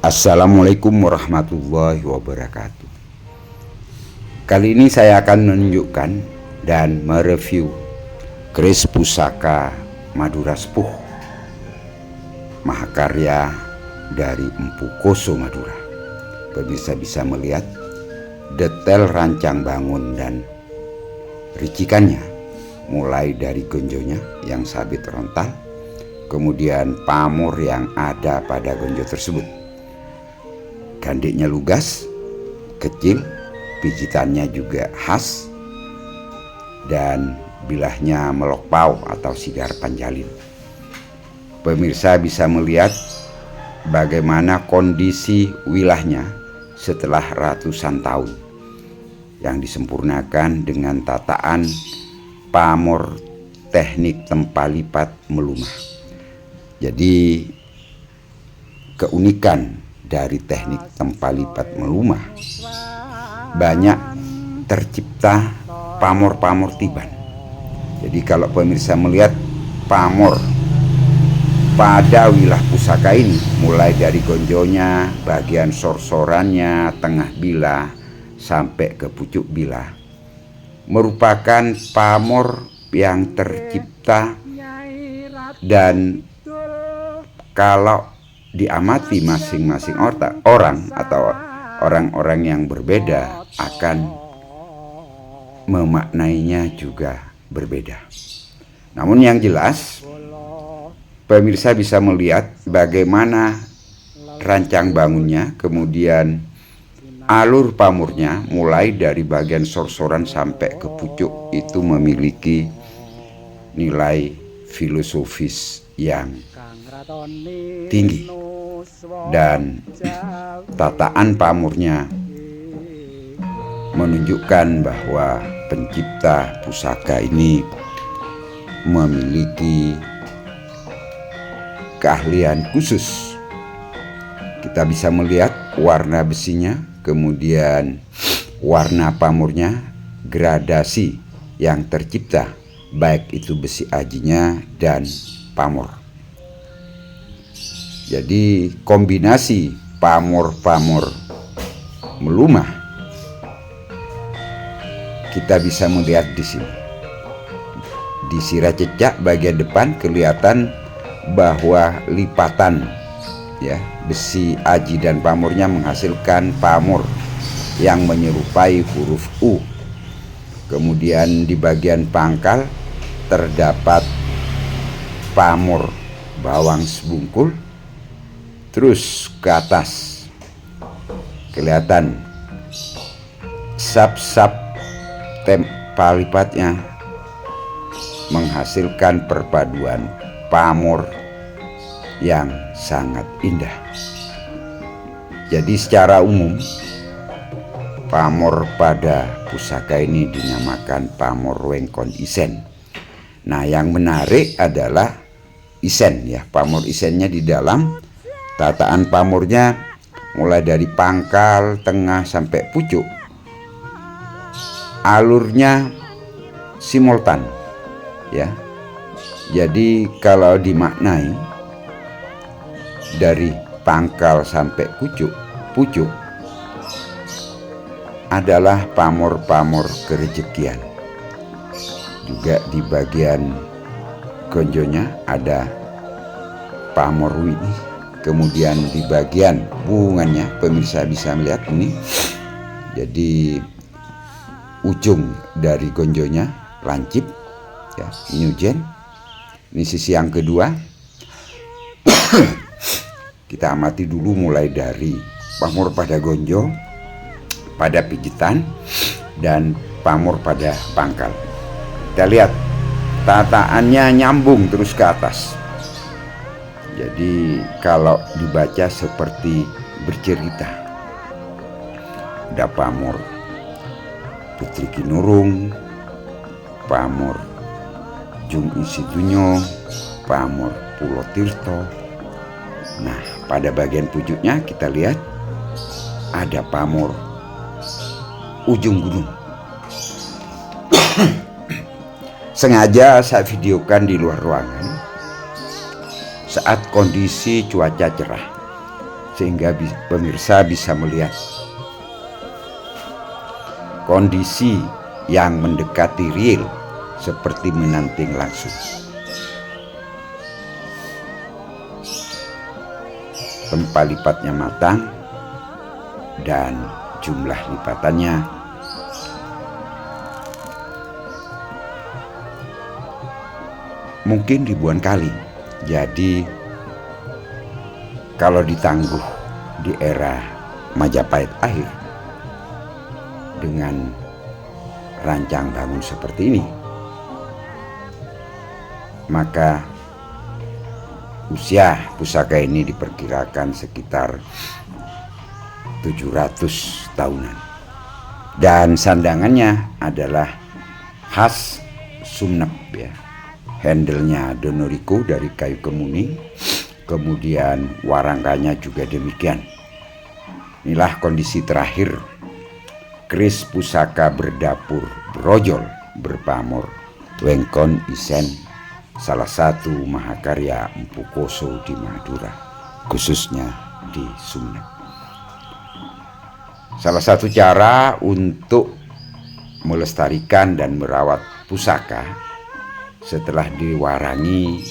Assalamualaikum warahmatullahi wabarakatuh. Kali ini saya akan menunjukkan dan mereview keris pusaka Madura Sepuh mahakarya dari Empu Koso Madura. Pemirsa bisa melihat detail rancang bangun dan ricikannya, mulai dari gonjonya yang sabit rontal, kemudian pamor yang ada pada gonjo tersebut. Gandiknya lugas, kecil, pijitannya juga khas, dan bilahnya melokpau atau sigar panjalin. Pemirsa bisa melihat bagaimana kondisi wilahnya setelah ratusan tahun, yang disempurnakan dengan tataan pamor teknik tempalipat melumah. Jadi keunikan dari teknik tempalipat melumah, banyak tercipta pamor-pamor tiban. Jadi kalau pemirsa melihat pamor pada wilah pusaka ini, mulai dari gonjonya, bagian sorsorannya, tengah bilah, sampai ke pucuk bilah, merupakan pamor yang tercipta, dan kalau diamati masing-masing orang atau orang-orang yang berbeda akan memaknainya juga berbeda. Namun yang jelas, pemirsa bisa melihat bagaimana rancang bangunnya, kemudian alur pamornya mulai dari bagian sorsoran sampai ke pucuk itu memiliki nilai filosofis yang tinggi, dan tataan pamornya menunjukkan bahwa pencipta pusaka ini memiliki keahlian khusus. Kita bisa melihat warna besinya, kemudian warna pamornya, gradasi yang tercipta, baik itu besi ajinya dan pamor. Jadi kombinasi pamor-pamor melumah kita bisa melihat di sini. Di sirah cecak bagian depan kelihatan bahwa lipatan besi aji dan pamornya menghasilkan pamor yang menyerupai huruf U. Kemudian di bagian pangkal terdapat pamor bawang sebungkul. Terus ke atas kelihatan sap-sap tempalipatnya menghasilkan perpaduan pamor yang sangat indah. Jadi secara umum pamor pada pusaka ini dinamakan pamor wengkon isen. Nah, yang menarik adalah isen pamor isennya di dalam. Tataan pamornya mulai dari pangkal, tengah sampai pucuk, alurnya simultan Jadi kalau dimaknai dari pangkal sampai pucuk adalah pamor-pamor kerejekian. Juga di bagian gonjonya ada pamor wini. Kemudian di bagian bungannya pemirsa bisa melihat ini. Jadi ujung dari gonjonya lancip nyujen. Ini sisi yang kedua. Kita amati dulu mulai dari pamor pada gonjo, pada pijitan, dan pamor pada pangkal. Kita lihat tataannya nyambung terus ke atas. Jadi kalau dibaca seperti bercerita. Ada pamor Putri Kinurung, pamor Jung Isitunyo, pamor Pulo Tirto. Nah, pada bagian pucuknya kita lihat ada pamor ujung gunung. Sengaja saya videokan di luar ruangan saat kondisi cuaca cerah, sehingga pemirsa bisa melihat kondisi yang mendekati real seperti menanting langsung. Tempat lipatnya matang dan jumlah lipatannya mungkin ribuan kali. Jadi kalau ditangguh di era Majapahit akhir dengan rancang bangun seperti ini, maka usia pusaka ini diperkirakan sekitar 700 tahunan. Dan sandangannya adalah khas Sumenep ya. Handle-nya Donoriko dari kayu kemuning, kemudian warangkanya juga demikian. Inilah kondisi terakhir keris pusaka berdapur brojol berpamor Wengkon Isen, salah satu mahakarya Empu Koso di Madura, khususnya di Sumenep. Salah satu cara untuk melestarikan dan merawat pusaka setelah diwarangi,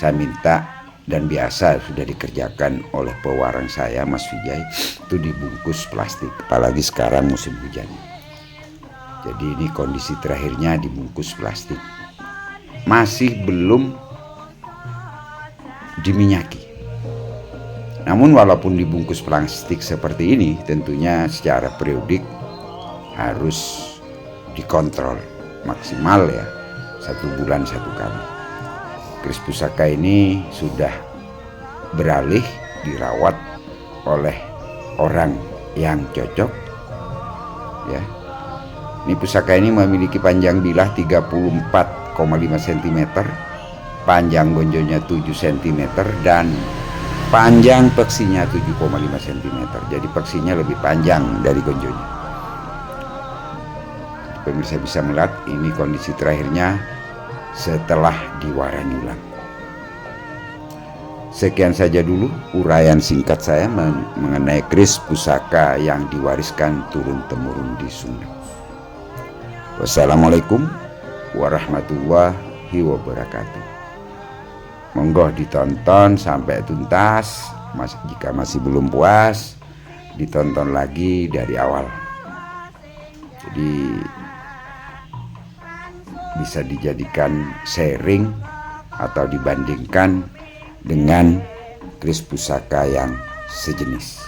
saya minta dan biasa sudah dikerjakan oleh pewarang saya, Mas Vijay, itu dibungkus plastik, apalagi sekarang musim hujan. Jadi ini kondisi terakhirnya dibungkus plastik, masih belum diminyaki. Namun walaupun dibungkus plastik seperti ini, tentunya secara periodik harus dikontrol maksimal ya, 1 bulan 1 kali. Keris pusaka ini sudah beralih dirawat oleh orang yang cocok ya. Ini pusaka ini memiliki panjang bilah 34,5 cm, panjang gonjonya 7 cm, dan panjang peksinya 7,5 cm. Jadi peksinya lebih panjang dari gonjonya. Pemirsa bisa melihat ini kondisi terakhirnya setelah diwarani ulang. Sekian saja dulu uraian singkat saya mengenai keris pusaka yang diwariskan turun-temurun di Sumenep. Wassalamualaikum warahmatullahi wabarakatuh. Monggo ditonton sampai tuntas. Jika masih belum puas, ditonton lagi dari awal. Jadi bisa dijadikan sharing atau dibandingkan dengan keris pusaka yang sejenis.